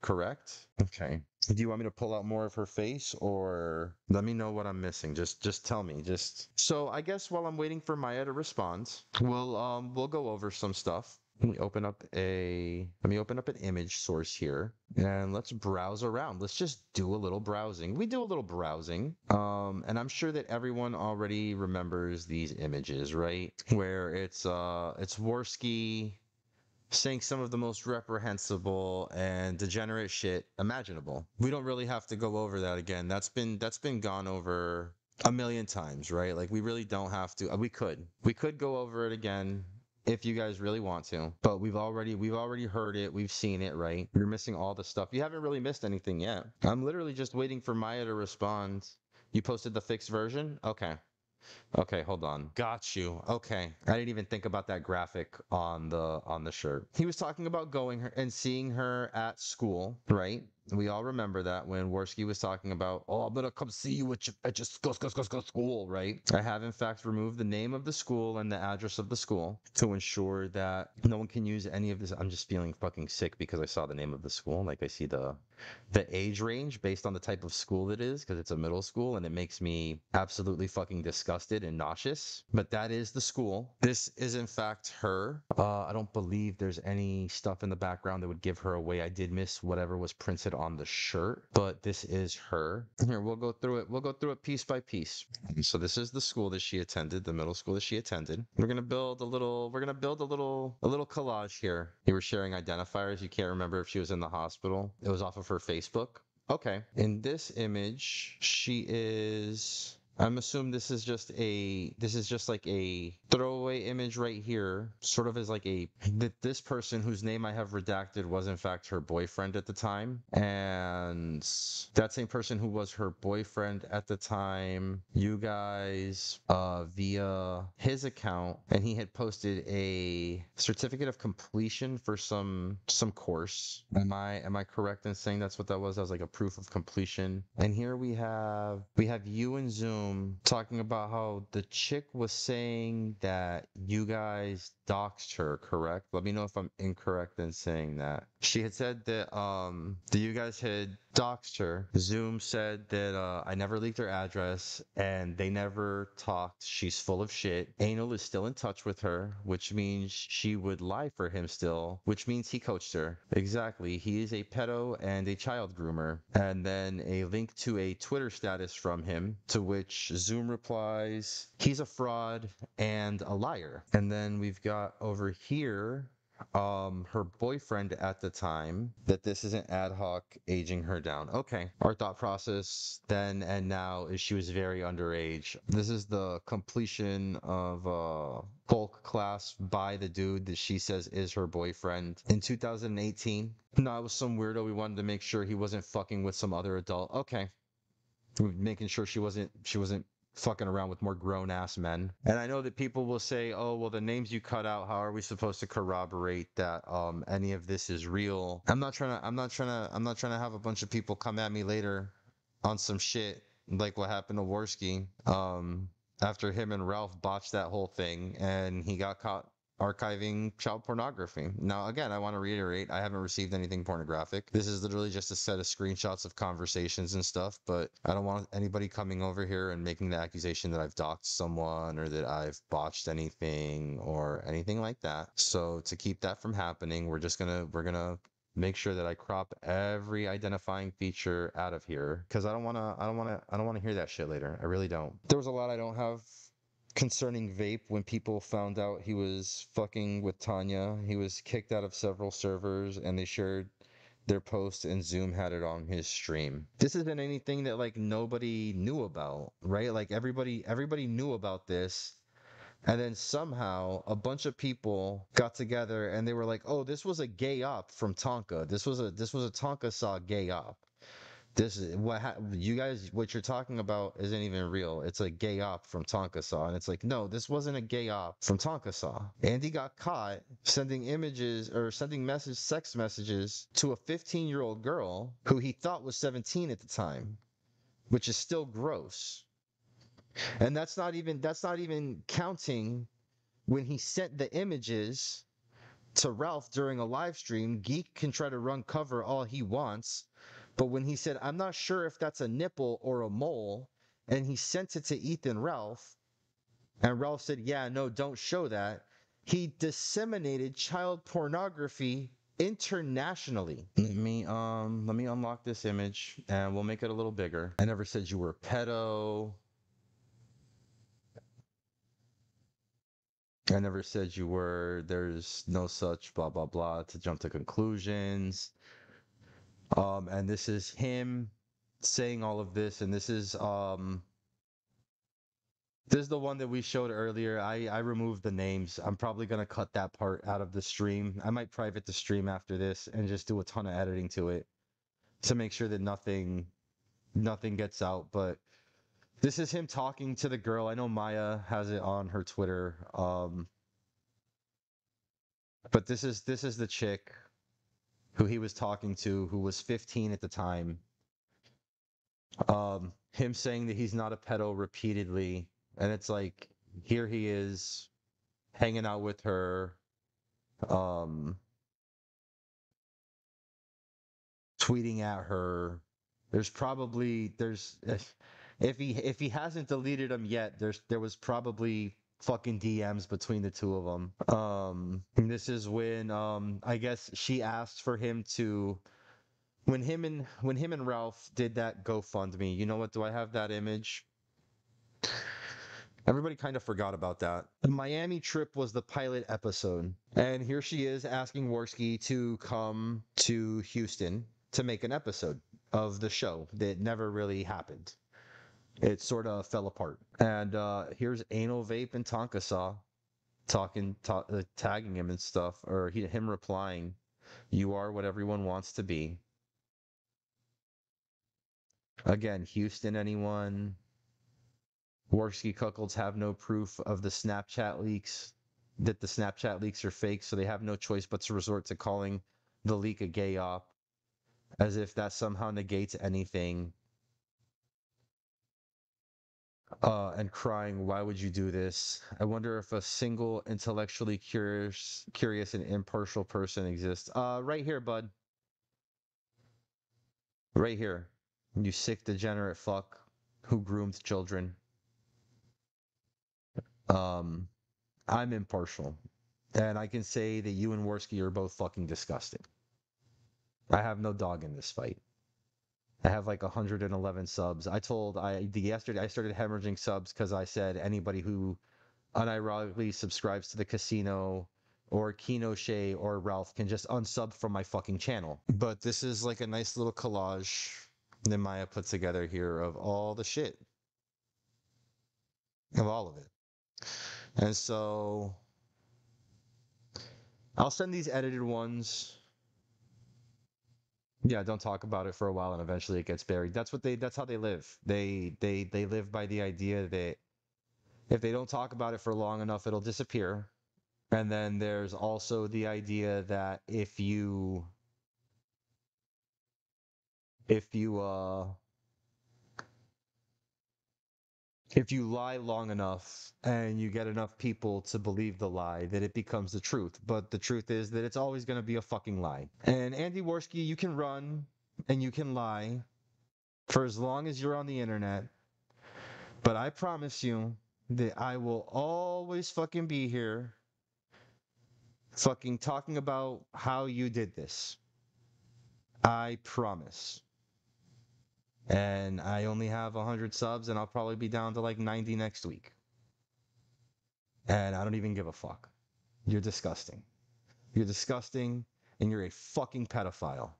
correct? Okay. Do you want me to pull out more of her face, or let me know what I'm missing? Just tell me. Just so I guess while I'm waiting for Maya to respond, we'll go over some stuff. Let me open up an image source here and let's browse around. Let's just do a little browsing. We do a little browsing. And I'm sure that everyone already remembers these images, right? Where it's Warski saying some of the most reprehensible and degenerate shit imaginable. We don't really have to go over that again. That's been gone over a million times, right? Like we really don't have to. We could go over it again if you guys really want to, but we've already heard it, we've seen it, right? You're missing all the stuff. You haven't really missed anything yet. I'm literally just waiting for Maya to respond. You posted the fixed version? Okay. Okay, hold on. Got you. Okay. I didn't even think about that graphic on the shirt. He was talking about going and seeing her at school, right? We all remember that when Warski was talking about, oh, I'm gonna come see you at your school, right? I have in fact removed the name of the school and the address of the school to ensure that no one can use any of this. I'm just feeling fucking sick because I saw the name of the school. Like I see the age range based on the type of school it is because it's a middle school and it makes me absolutely fucking disgusted and nauseous. But that is the school. This is in fact her. I don't believe there's any stuff in the background that would give her away. I did miss whatever was printed on the shirt, but this is her. Here, we'll go through it. We'll go through it piece by piece. So this is the school that she attended, the middle school that she attended. We're gonna build a little collage here. You were sharing identifiers. You can't remember if she was in the hospital. It was off of her Facebook. Okay. In this image, she is. I'm assuming this is just like a throwaway image right here, sort of as like that this person whose name I have redacted was in fact her boyfriend at the time. And that same person who was her boyfriend at the time, you guys via his account, and he had posted a certificate of completion for some course. Am I correct in saying that's what that was? That was like a proof of completion. And here we have you and Zoom talking about how the chick was saying that you guys doxed her, correct? Let me know if I'm incorrect in saying that. She had said that you guys had doxed her. Zoom said that I never leaked her address and they never talked. She's full of shit. Anal is still in touch with her, which means she would lie for him still, which means he coached her. Exactly. He is a pedo and a child groomer. And then a link to a Twitter status from him, to which Zoom replies, he's a fraud and a liar. And then we've got over here her boyfriend at the time, that this isn't ad hoc aging her down. Okay. Our thought process then and now is she was very underage. This is the completion of bulk class by the dude that she says is her boyfriend in 2018. No, it was some weirdo. We wanted to make sure he wasn't fucking with some other adult. Okay. We're making sure she wasn't fucking around with more grown ass men. And I know that people will say, "Oh, well, the names you cut out, how are we supposed to corroborate that any of this is real?" I'm not trying to have a bunch of people come at me later on some shit like what happened to Warski. After him and Ralph botched that whole thing and he got caught archiving child pornography. Now, again, I want to reiterate, I haven't received anything pornographic. This is literally just a set of screenshots of conversations and stuff, but I don't want anybody coming over here and making the accusation that I've doxed someone or that I've botched anything or anything like that. So to keep that from happening, we're gonna make sure that I crop every identifying feature out of here because I don't wanna hear that shit later. I really don't. There was a lot I don't have concerning Vape. When people found out he was fucking with Tanya, he was kicked out of several servers and they shared their post and Zoom had it on his stream. This isn't anything that like nobody knew about, right? Like everybody knew about this. And then somehow a bunch of people got together and they were like, "Oh, this was a gay op from Tonka. This was a Tonka Saw gay op. This is you guys, what you're talking about isn't even real. It's a gay op from Tonka Saw." And it's like, no, this wasn't a gay op from Tonka Saw. Andy got caught sending images or sending sex messages to a 15-year-old girl who he thought was 17 at the time, which is still gross. And that's not even counting when he sent the images to Ralph during a live stream, Geek can try to run cover all he wants, but when he said, I'm not sure if that's a nipple or a mole, and he sent it to Ethan Ralph, and Ralph said, yeah, no, don't show that, he disseminated child pornography internationally. Let me unlock this image and we'll make it a little bigger. I never said you were a pedo. I never said you were. There's no such blah blah blah to jump to conclusions. And this is him saying all of this, and this is the one that we showed earlier. I removed the names. I'm probably gonna cut that part out of the stream. I might private the stream after this and just do a ton of editing to it to make sure that nothing gets out. But this is him talking to the girl. I know Maya has it on her Twitter. But this is the chick who he was talking to, who was 15 at the time. Him saying that he's not a pedo repeatedly, and it's like here he is hanging out with her, um, tweeting at her. There's if he hasn't deleted them yet, there was probably fucking DMs between the two of them. And this is when I guess she asked for him to when him and Ralph did that GoFundMe. You know what? Do I have that image? Everybody kind of forgot about that. The Miami trip was the pilot episode. And here she is asking Warski to come to Houston to make an episode of the show that never really happened. It sort of fell apart. And here's Anal Vape and Tonka Saw tagging him and stuff, or him replying, "You are what everyone wants to be." Again, Houston, anyone? Warski cuckolds have no proof of the Snapchat leaks, that the Snapchat leaks are fake, so they have no choice but to resort to calling the leak a gay op, as if that somehow negates anything. And crying, why would you do this? I wonder if a single intellectually curious and impartial person exists. Right here, bud. Right here. You sick, degenerate fuck who groomed children. Um, I'm impartial. And I can say that you and Warski are both fucking disgusting. I have no dog in this fight. I have like 111 subs. Yesterday I started hemorrhaging subs because I said anybody who unironically subscribes to the casino or Kinoche or Ralph can just unsub from my fucking channel. But this is like a nice little collage that Maya put together here of all the shit. Of all of it. And so I'll send these edited ones. Yeah, don't talk about it for a while and eventually it gets buried. That's how they live. They live by the idea that if they don't talk about it for long enough, it'll disappear. And then there's also the idea that if you if you lie long enough and you get enough people to believe the lie, that it becomes the truth. But the truth is that it's always going to be a fucking lie. And Andy Warski, you can run and you can lie for as long as you're on the internet. But I promise you that I will always fucking be here fucking talking about how you did this. I promise. And I only have 100 subs and I'll probably be down to like 90 next week. And I don't even give a fuck. You're disgusting. You're disgusting and you're a fucking pedophile.